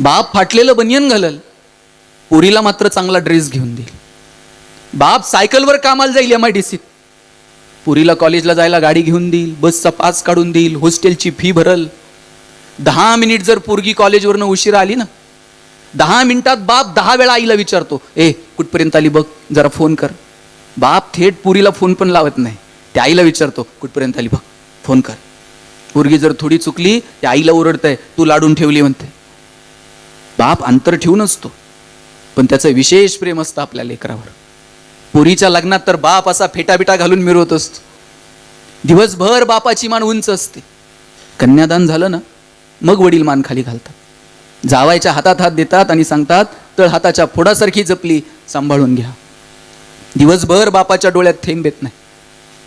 बाप फाटलेलं बनियन घालल, पोरीला मात्र चांगला ड्रेस घेऊन देईल. बाप सायकलवर कामाला जाईल MIDCत, पुरीला कॉलेजला जायला गाडी घेऊन देईल, बसचा पास काढून देईल, हॉस्टेलची फी भरल. 10 मिनिट जर पोरगी कॉलेजवरनं उशिरा आली ना, 10 मिनिटात बाप 10 वेळा आईला विचारतो, कुठपर्यंत आली बघ, जरा फोन कर. बाप थेट पुरीला फोन पण लावत नाही, त्या आईला विचारतो, कुठपर्यंत आली बघ, फोन कर. पोरगी जर थोडी चुकली, त्या आईला ओरडतंय, तू लाडून ठेवली म्हणते. बाप अंतर ठेवून असतो, पण त्याचं विशेष प्रेम असतं आपल्या लेकरावर. पोरीच्या लग्नात तर बाप असा फेटाबिटा घालून मिरवत असतो. दिवसभर बापाची मान उंच असते. कन्यादान झालं ना, मग वडील मान खाली घालतात, जावायच्या हातात हात देतात आणि सांगतात, तळ हाताच्या फोडासारखी जपली, सांभाळून घ्या. दिवसभर बापाच्या डोळ्यात थेंब येत नाही.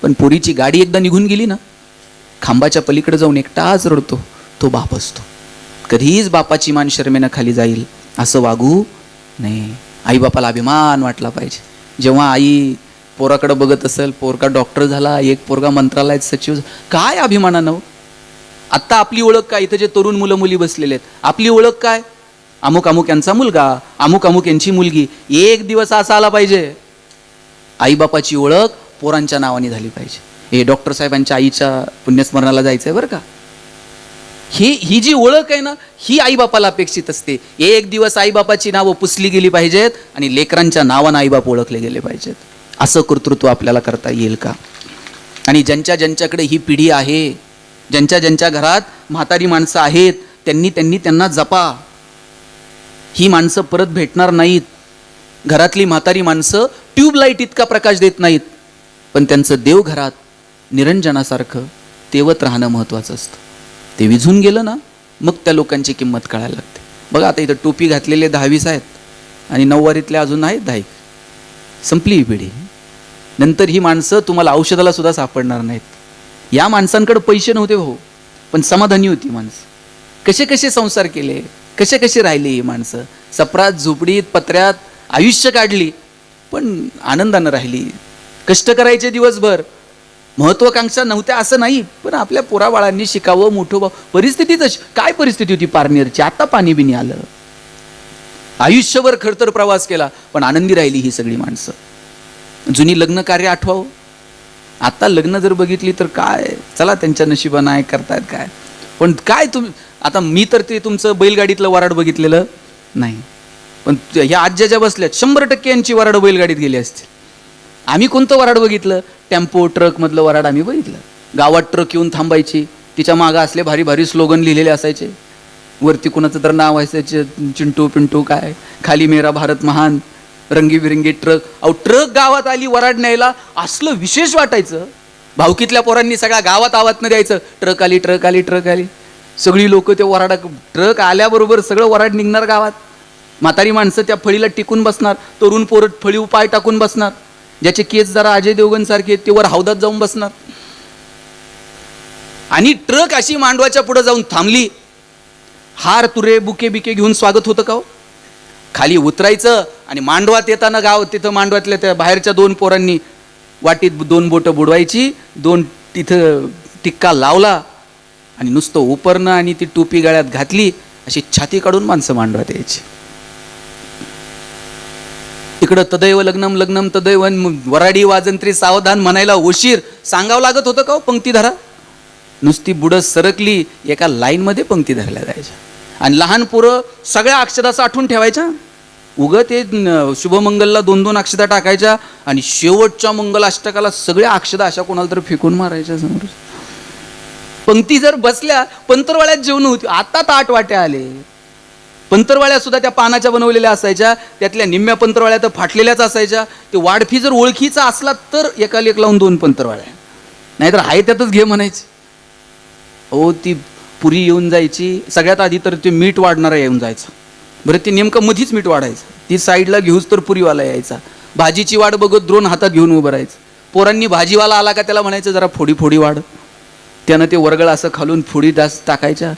पण पोरीची गाडी एकदा निघून गेली ना, खांबाच्या पलीकडे जाऊन एकटाच रडतो तो बाप असतो. कधीच बापाची मान शर्मेनं खाली जाईल असं वागू नये. आई बापाला अभिमान वाटला पाहिजे. जेव्हा आई पोराकडे बघत असेल, पोरगा डॉक्टर झाला, एक पोरगा मंत्रालयात सचिव, काय अभिमानानं. आत्ता आपली ओळख काय, इथं जे तरुण मुलं मुली बसलेले आहेत, आपली ओळख काय, अमुक अमुक यांचा मुलगा, अमुक अमुक यांची मुलगी. एक दिवस असा आला पाहिजे, आईबापाची ओळख पोरांच्या नावाने झाली पाहिजे. हे डॉक्टर साहेबांच्या आईच्या पुण्यस्मरणाला जायचंय बरं का. ही जी ओळख आहे ना, ही आईबापाला अपेक्षित असते. एक दिवस आईबापाची नावं पुसली गेली पाहिजेत आणि लेकरांच्या नावानं आईबाप ओळखले गेले पाहिजेत. असं कर्तृत्व आपल्याला करता येईल का? आणि ज्यांच्याकडे ही पिढी आहे, ज्यांच्या घरात म्हातारी माणसं आहेत, त्यांना जपा. ही माणसं परत भेटणार नाहीत. घरातली म्हातारी माणसं ट्यूबलाईट इतका प्रकाश देत नाहीत, पण त्यांचं देव घरात निरंजनासारखं तेवत राहणं महत्त्वाचं असतं. ते विझून गेलं ना, मग त्या लोकांची किंमत कळायला लागते. बघा आता इथं टोपी घातलेले 10-20 आहेत आणि 9वारीतले अजून आहेत 10. संपली ही पिढी. नंतर ही माणसं तुम्हाला औषधाला सुद्धा सापडणार नाहीत. या माणसांकडे पैसे नव्हते भाऊ, पण समाधानी होती माणसं. कसे कसे संसार केले, कसे कसे राहिले ही माणसं. सपरात झोपडीत पत्र्यात आयुष्य काढली, पण आनंदानं राहिली. कष्ट करायचे दिवसभर, महत्वाकांक्षा नव्हत्या असं नाही, पण आपल्या पोराबाळांनी शिकावं, मोठं व्हावं. परिस्थिती तशी काय परिस्थिती होती पारनेरची, आता पाणी बिनी आलं. आयुष्यभर खडतर प्रवास केला, पण आनंदी राहिली ही सगळी माणसं. जुनी लग्न कार्य आठवावं. आता लग्न जर बघितली तर काय, चला त्यांच्या नशिबानं आहे, करतायत काय. पण काय आता मी तर ते तुमचं बैलगाडीतलं वराड बघितलेलं नाही, पण ह्या आज्या ज्या बसल्यात 100% यांची वराड बैलगाडीत गेली असतील. आम्ही कोणतं वराड बघितलं? टेम्पो ट्रक मधलं वराड आम्ही बघितलं. गावात ट्रक येऊन थांबायची, तिच्या मागं असले भारी भारी स्लोगन लिहिलेले असायचे. वरती कुणाचं तर नाव असायचे, चिंटू पिंटू काय, खाली मेरा भारत महान, रंगीबिरंगी ट्रक. अहो ट्रक गावात आली वराड न्यायला, असलं विशेष वाटायचं. भावकीतल्या पोरांनी सगळ्या गावात आवाज न द्यायचं, ट्रक आली ट्रक आली ट्रक आली. सगळी लोक ते वराडा, ट्रक आल्याबरोबर सगळं वराड निघणार गावात. म्हातारी माणसं त्या फळीला टिकून बसणार, तरुण पोरं फळीव पाय टाकून बसणार. ज्याचे केस जरा अजय देवगण सारखे ते वर हौदात जाऊन बसणार. आणि ट्रक अशी मांडवाच्या पुढे जाऊन थांबली, हार तुरे बुके बिके घेऊन स्वागत होतं का हो? खाली उतरायचं आणि मांडवात येताना गाव तिथं मांडवातल्या त्या बाहेरच्या 2 पोरांनी वाटीत 2 बोटं बुडवायची, 2 तिथं टिक्का लावला आणि नुसतं उपरणं आणि ती टोपी गळ्यात घातली, अशी छाती काढून माणसं मांडवात यायची. इकडं तदैव लग्नम लग्नम तदैव, वराडी वाजंत्री सावधान म्हणायला उशीर. सांगावं लागत होतं का हो पंक्ती धरा? नुसती बुडं सरकली, एका लाईनमध्ये पंक्ती धरल्या जायच्या. आणि लहान पोरं सगळ्या अक्षदाचं आठवून ठेवायच्या. उगं ते शुभमंगलला 2-2 अक्षदा टाकायच्या आणि शेवटच्या मंगलाष्टकाला सगळ्या अक्षदा अशा कोणाला तर फेकून मारायच्या समोर. पंक्ती जर बसल्या, पंतरवाळ्यात जेवण होती. आता ताट वाट्या आले. पंतरवाळ्या सुद्धा त्या पानाच्या बनवलेल्या असायच्या, त्यातल्या निम्म्या पंतरवाळ्या तर फाटलेल्याच असायच्या. ते वाढफी जर ओळखीचा असला तर एकाला एक लावून 2 पंतरवाळ्या, नाहीतर आहे त्यातच घे म्हणायची. हो ती पुरी येऊन जायची. सगळ्यात आधी तर ते मीठ वाढणारा येऊन जायचं. बरं ते नेमकं मधीच मीठ वाढायचं, ती साईडला घेऊच तर पुरीवाला यायचा. भाजीची वाट बघत द्रोण हातात घेऊन उभं राहायचं. पोरांनी भाजीवाला आला का त्याला म्हणायचं जरा फोडी फोडी वाढ. त्यानं ते वर्गळ असं खालून फोडी जास्त टाकायच्या.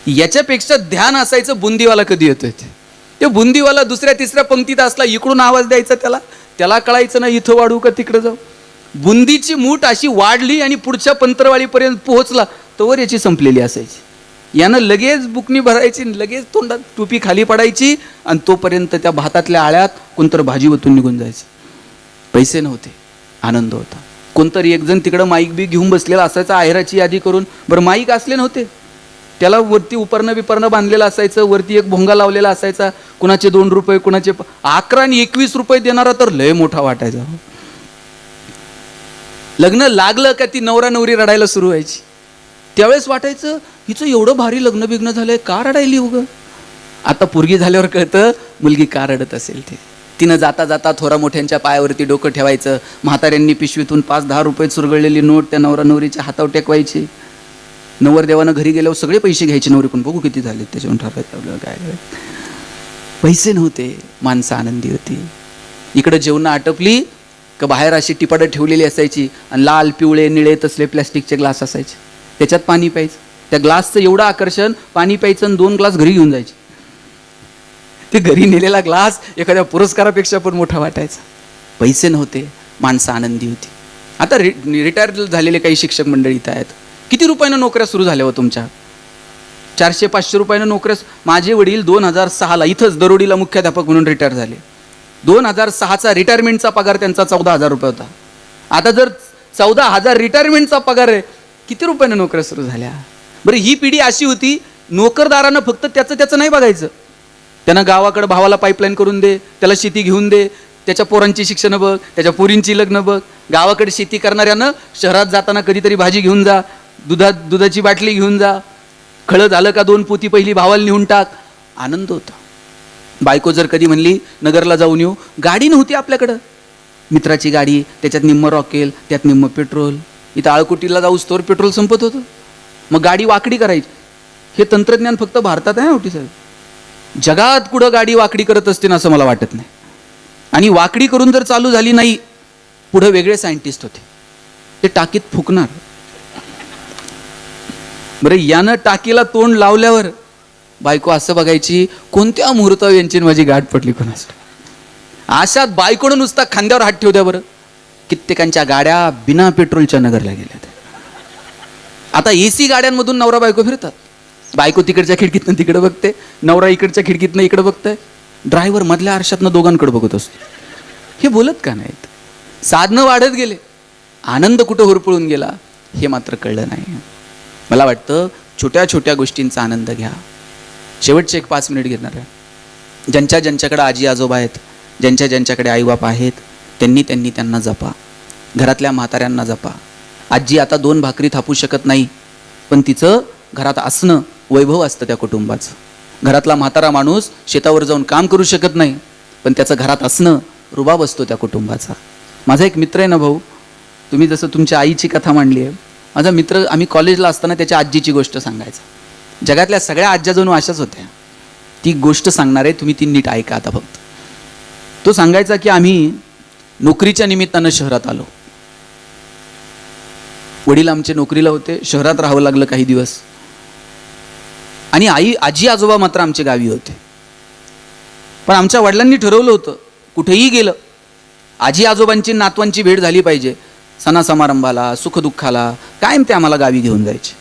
याच्यापेक्षा ध्यान असायचं बुंदीवाला कधी येतोय ते. बुंदीवाला 2ऱ्या-3ऱ्या पंक्तीत असला, इकडून आवाज द्यायचा त्याला कळायचं ना इथं वाढू का तिकडं जाऊ. बुंदीची मूठ अशी वाढली आणि पुढच्या पंतरवाळीपर्यंत पोहोचला तोवर याची संपलेली असायची. यानं लगेच बुकनी भरायची, लगेच तोंडात टोपी खाली पडायची आणि तोपर्यंत त्या भातातल्या आळ्यात कोणतर भाजी ओतून निघून जायचं. पैसे नव्हते, आनंद होता. कोणतरी एक जण तिकडं माईक बी घेऊन बसलेला असायचा, आहेराची यादी करून. बरं माईक असले नव्हते, त्याला वरती उपरणं बिपरणं बांधलेलं असायचं, वरती एक भोंगा लावलेला असायचा. कुणाचे 2 रुपये, कुणाचे 11 आणि 21 रुपये देणारा तर लय मोठा वाटायचा. लग्न लागलं का ती नवरा नवरी रडायला सुरू व्हायची. त्यावेळेस वाटायचं हिचं एवढं भारी लग्न बिग्न झालंय, का रडायली उगं. आता पोरगी झाल्यावर कळतं मुलगी का रडत असेल ते. तिनं जाता जाता थोरा मोठ्यांच्या पायावरती डोकं ठेवायचं. म्हाताऱ्यांनी पिशवीतून 5-10 रुपये चुरगळलेली नोट त्या नवरा नवरीच्या हातावर टेकवायची. नवरदेवानं घरी गेल्यावर सगळे पैसे घ्यायचे नवरीकडून, बघू किती झाले त्याच्यावर ठरवायचं आपल्याला काय. पैसे नव्हते, माणसं आनंदी होती. इकडं जेवणं आटपली का बाहेर अशी टिपाडं ठेवलेली असायची आणि लाल पिवळे निळे तसले प्लॅस्टिकचे ग्लास असायचे, त्याच्यात पाणी प्यायचं. त्या ग्लासचं एवढं आकर्षण, पाणी प्यायचं आणि 2 ग्लास घरी घेऊन जायचे. ते घरी नेलेला ग्लास एखाद्या पुरस्कारापेक्षा पण मोठा वाटायचा. पैसे नव्हते, माणसं आनंदी होती. आता रिटायर झालेले काही शिक्षक मंडळी इथं आहेत. किती रुपयानं नोकऱ्या सुरू झाल्या हो तुमच्या? 400-500 रुपयानं नोकऱ्या. माझे वडील 2006ला इथंच दरोडीला मुख्याध्यापक म्हणून रिटायर झाले. 2006चा रिटायरमेंटचा पगार त्यांचा 14,000 रुपये होता. आता जर 14,000 रिटायरमेंटचा पगार आहे, किती रुपयानं नोकऱ्या सुरू झाल्या? बरं, ही पिढी अशी होती, नोकरदारानं फक्त त्याचं नाही बघायचं. त्यानं गावाकडे भावाला पाईपलाईन करून दे, त्याला शेती घेऊन दे, त्याच्या पोरांची शिक्षण बघ, त्याच्या पोरींची लग्न बघ. गावाकडे शेती करणाऱ्यानं शहरात जाताना कधीतरी भाजी घेऊन जा, दुधाची बाटली घेऊन जा, खळं झालं का 2 पोती पहिली भावाला नेऊन टाक. आनंद होता. बायको जर कधी म्हणली नगरला जाऊन येऊ, गाडी नव्हती आपल्याकडं, मित्राची गाडी, त्याच्यात निम्म रॉकेल, त्यात निम्म पेट्रोल. इथं आळकुटीला जाऊस तोवर पेट्रोल संपत होतं. मग गाडी वाकडी करायची. हे तंत्रज्ञान फक्त भारतात आहे होती साहेब, जगात कुठं गाडी वाकडी करत असते ना असं मला वाटत नाही. आणि वाकडी करून जर चालू झाली नाही, पुढे वेगळे सायंटिस्ट होते, ते टाकीत फुकणार. बरं, यानं टाकीला तोंड लावल्यावर बायको असं बघायची, कोणत्या मुहूर्तावर यांची माझी गाठ पडली कोणास. अशात बायकोनं नुसता खांद्यावर हात ठेवत्या. बरं, कित्येकांच्या गाड्या बिना पेट्रोलच्या नगरला गेल्यात. आता AC गाड्यांमधून नवरा बायको फिरतात. बायको तिकडच्या खिडकीतनं तिकडे बघते, नवरा इकडच्या खिडकीतनं इकडे बघताय. ड्रायव्हर मधल्या आरशातनं दोघांकडे बघत असतो. हे बोलत का नाहीत? साधनं वाढत गेले, आनंद कुठं होरपळून गेला हे मात्र कळलं नाही. मला वाटतं छोट्या छोट्या गोष्टींचा आनंद घ्या. शेवटचे एक 5 मिनिट घेणार आहे. ज्यांच्याकडे आजी आजोबा आहेत, ज्यांच्याकडे आईबाप आहेत, त्यांना जपा. घरातल्या म्हाताऱ्यांना जपा. आजी आता 2 भाकरी थापू शकत नाही, पण तिचं घरात असणं वैभव असतं त्या कुटुंबाचं. घरातला म्हातारा माणूस शेतावर जाऊन काम करू शकत नाही, पण त्याचं घरात असणं रुबाब असतो त्या कुटुंबाचा. माझा एक मित्र आहे ना भाऊ, तुम्ही जसं तुमच्या आईची कथा मांडली आहे, माझा मित्र आम्ही कॉलेजला असताना त्याच्या आजीची गोष्ट सांगायचा. जगातल्या सगळ्या आज्या जणू अशाच होत्या. ती गोष्ट सांगणार आहे, तुम्ही ती नीट ऐका आता फक्त. तो सांगायचा की आम्ही नोकरीच्या निमित्तानं शहरात आलो. वडील आमचे नोकरीला होते, शहरात राहावं लागलं काही दिवस. आणि आजी आजोबा मात्र आमच्या गावी होते. पण आमच्या वडिलांनी ठरवलं होतं, कुठेही गेलं आजी आजोबांची नातवांची भेट झाली पाहिजे. सणासमारंभाला, सुखदुःखाला कायम ते आम्हाला गावी घेऊन जायचे.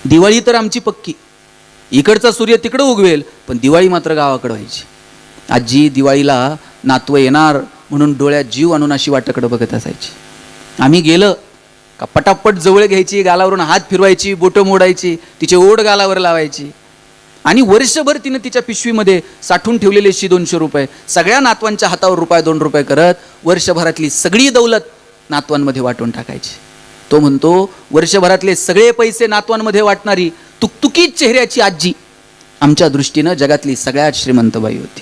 दिवाळी तर आमची पक्की, इकडचा सूर्य तिकडं उगवेल, पण दिवाळी मात्र गावाकडं व्हायची. आजी दिवाळीला नातवं येणार म्हणून डोळ्यात जीव आणून अशी वाटाकडं बघत असायची. आम्ही गेलं का पटापट जवळ घ्यायची, गालावरून हात फिरवायची, बोटं मोडायची, तिचे ओढ गालावर लावायची. आणि वर्षभर तिनं तिच्या पिशवीमध्ये साठवून ठेवलेले 100-200 रुपये सगळ्या नातवांच्या हातावर ₹2 करत वर्षभरातली सगळी दौलत नातवांमध्ये वाटून टाकायची. तो म्हणतो, वर्षभरातले सगळे पैसे नातवांमध्ये वाटणारी तुकतुकीत चेहऱ्याची आजी आमच्या दृष्टीनं जगातली सगळ्यात श्रीमंत बाई होती.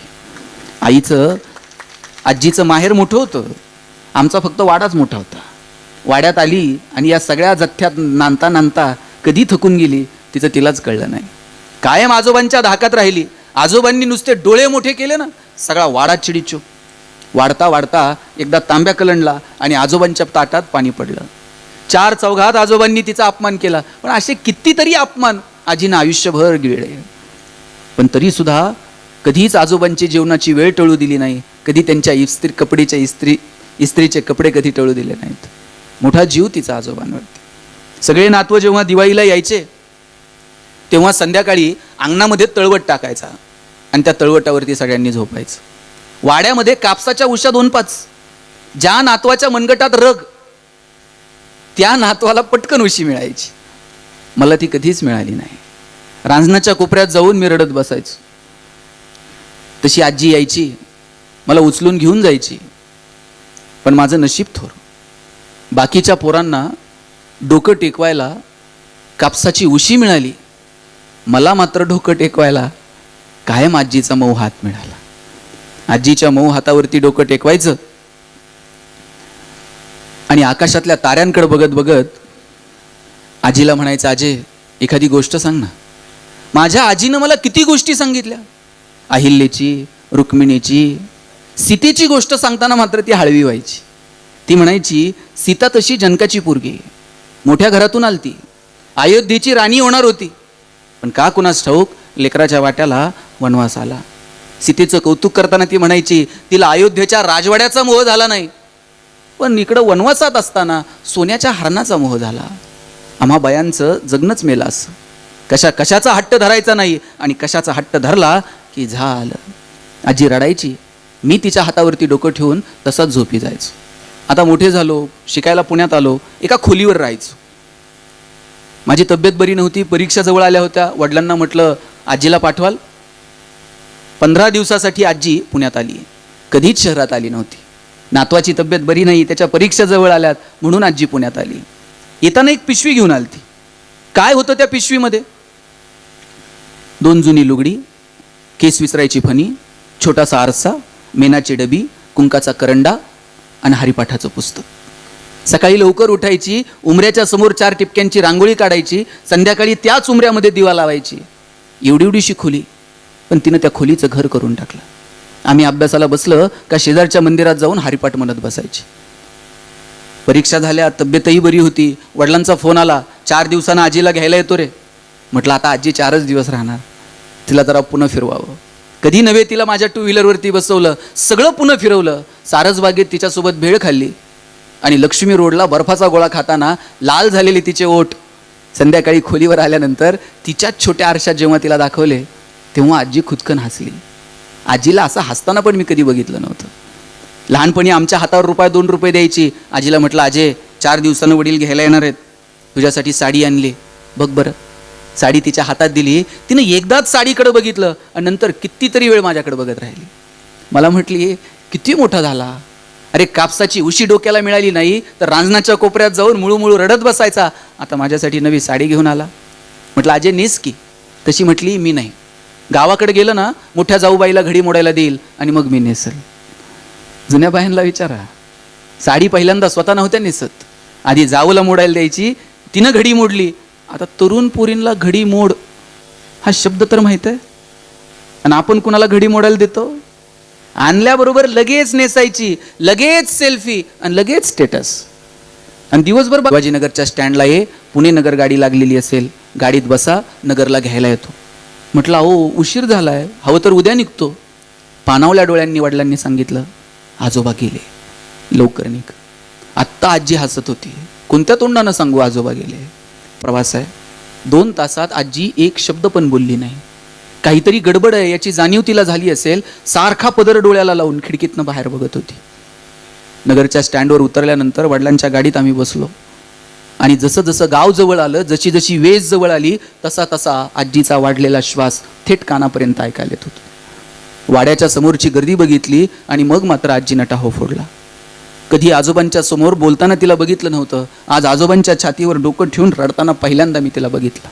आजीचं माहेर मोठं होतं, आमचा फक्त वाडाच मोठा होता. वाड्यात आली आणि या सगळ्या जथ्यात नांदता कधी थकून गेली तिचं तिलाच कळलं नाही. कायम आजोबांच्या धाकात राहिली. आजोबांनी नुसते डोळे मोठे केले ना, सगळा वाडा चिडीचूप. वाढता वाढता एकदा तांब्या कलंडला आणि आजोबांच्या ताटात पाणी पडलं. 4 चौघात आजोबांनी तिचा अपमान केला. पण असे कितीतरी अपमान आजीनं आयुष्यभर गिळले, पण तरी सुद्धा कधीच आजोबांची जेवणाची वेळ टळू दिली नाही. कधी त्यांच्या इस्त्रीचे कपडे कधी टळू दिले नाहीत. मोठा जीव तिचा आजोबांवरती. सगळे नातवं जेव्हा दिवाळीला यायचे तेव्हा संध्याकाळी अंगणामध्ये तळवट टाकायचा आणि त्या तळवटावरती सगळ्यांनी झोपायचं. वाड्यामध्ये कापसाच्या उशा 2-5. ज्या नातवाच्या मनगटात रग, त्या नातवाला पटकन उशी मिळायची. मला ती कधीच मिळाली नाही. रांजणाच्या कोपऱ्यात जाऊन मी रडत बसायचो. तशी आजी यायची, मला उचलून घेऊन जायची. पण माझं नशीब थोर. बाकीच्या पोरांना डोकं टेकवायला कापसाची उशी मिळाली, मला मात्र डोकं टेकवायला कायम आजीचा मऊ हात मिळाला. आजीच्या मऊ हातावरती डोकं टेकवायचं आणि आकाशातल्या ताऱ्यांकडे बघत बघत आजीला म्हणायचं, आजे एखादी गोष्ट सांग ना. माझ्या आजीनं मला किती गोष्टी सांगितल्या. अहिल्याची, रुक्मिणीची, सीतेची गोष्ट सांगताना मात्र ती हळवी व्हायची. ती म्हणायची, सीता तशी जनकाची पोरगी, मोठ्या घरातून आलती, अयोध्येची राणी होणार होती, पण का कुणास ठाऊक लेकराच्या वाट्याला वनवास आला. सीतेचं कौतुक करताना ती म्हणायची, तिला अयोध्येच्या राजवाड्याचा मोह झाला नाही, पण इकडं वनवासात असताना सोन्याच्या हरणाचा मोह झाला. आम्हा बायांचं जगणंच मेलं असं. कशाचा हट्ट धरायचा नाही आणि कशाचा हट्ट धरला की झालं. आजी रडायची. मी तिच्या हातावरती डोकं ठेवून तसाच झोपी जायचो. आता मोठे झालो, शिकायला पुण्यात आलो, एका खोलीवर राहायचो. माझी तब्येत बरी नव्हती, परीक्षा जवळ आल्या होत्या. वडिलांना म्हटलं, आजीला पाठवाल. 15 दिवसासाठी आजी पुण्यात आली. कधीच शहरात आली नव्हती. नातवाची तब्येत बरी नाही, त्याच्या परीक्षा जवळ आल्यात म्हणून आजी पुण्यात आली. येताना एक पिशवी घेऊन आलती. काय होतं त्या पिशवीमध्ये? 2 जुनी लुगडी, केस विसरायची फणी, छोटासा आरसा, मेणाची डबी, कुंकाचा करंडा आणि हरिपाठाचं पुस्तक. सकाळी लवकर उठायची, उमऱ्याच्या समोर 4 टिपक्यांची रांगोळी काढायची, संध्याकाळी त्याच उमऱ्यामध्ये दिवा लावायची. एवढीशी खोली, पण तिनं त्या खोलीचं घर करून टाकलं. आम्ही अभ्यासाला बसलं का शेजारच्या मंदिरात जाऊन हरिपाठ म्हणत बसायची. परीक्षा झाल्या, तब्येतही बरी होती. वडिलांचा फोन आला, 4 दिवसांना आजीला घ्यायला येतो रे. म्हटलं आता आजी 4च दिवस राहणार, तिला जरा पुन्हा फिरवावं. कधी नव्हे तिला माझ्या 2 व्हीलरवरती बसवलं, सगळं पुन्हा फिरवलं. सारसबागेत तिच्यासोबत भेळ खाल्ली आणि लक्ष्मी रोडला बर्फाचा गोळा खाताना लाल झालेले तिचे ओठ. संध्याकाळी खोलीवर आल्यानंतर तिच्याच छोट्या आरशात जेव्हा तिला दाखवले तेव्हा आजी खुदकन हसली. आजीला असं हसताना पण मी कधी बघितलं नव्हतं. लहानपणी आमच्या हातावर ₹2 द्यायची. आजीला म्हटलं, आजे 4 दिवसानं वडील घ्यायला येणार आहेत, तुझ्यासाठी साडी आणली, बघ बरं. साडी तिच्या हातात दिली. तिने एकदाच साडीकडे बघितलं आणि नंतर कितीतरी वेळ माझ्याकडे बघत राहिली. मला म्हटली, किती मोठा झाला. अरे कापसाची उशी डोक्याला मिळाली नाही तर रांजणाच्या कोपऱ्यात जाऊन मुळू रडत बसायचा, आता माझ्यासाठी नवी साडी घेऊन आला. म्हटलं, आजे नेस की. तशी म्हटली, मी नाही. गावाकडे गेलं ना मोठ्या जाऊबाईला घडी मोडायला देईल आणि मग मी नेसल. जुन्या बायांना विचारा, साडी पहिल्यांदा स्वतः नव्हत्या नेसत, आधी जाऊला मोडायला द्यायची, तिनं घडी मोडली. आता तरुण पोरींना घडी मोड हा शब्द तर माहित आहे, आणि आपण कुणाला घडी मोडायला देतो? आणल्याबरोबर लगेच नेसायची, लगेच सेल्फी आणि लगेच स्टेटस. आणि दिवसभर बाबाजीनगरच्या स्टँडला ये, पुणे नगर गाडी लागलेली असेल, गाडीत बसा, नगरला घ्यायला येतो. म्हटलं, अहो उशीर झालाय, हवं तर उद्या निघतो. पाणावल्या डोळ्यांनी वडिलांनी सांगितलं, आजोबा गेले, लवकर निघ. आत्ता आजी हसत होती. कोणत्या तोंडानं सांगू आजोबा गेले? प्रवास आहे. 2 तासात आजी एक शब्द पण बोलली नाही. काहीतरी गडबड आहे याची जाणीव तिला झाली असेल. सारखा पदर डोळ्याला लावून खिडकीतनं बाहेर बघत होती. नगरच्या स्टँडवर उतरल्यानंतर वडिलांच्या गाडीत आम्ही बसलो आणि जसं जसं गाव जवळ आलं, जशी जशी वेस जवळ आली, तसा तसा आजीचा वाढलेला श्वास थेट कानापर्यंत ऐकायला येत होता. वाड्याच्या समोरची गर्दी बघितली आणि मग मात्र आजीनं टाहो फोडला. कधी आजोबांच्या समोर बोलताना तिला बघितलं नव्हतं. आज आजोबांच्या छातीवर डोकं ठेवून रडताना पहिल्यांदा मी तिला बघितलं.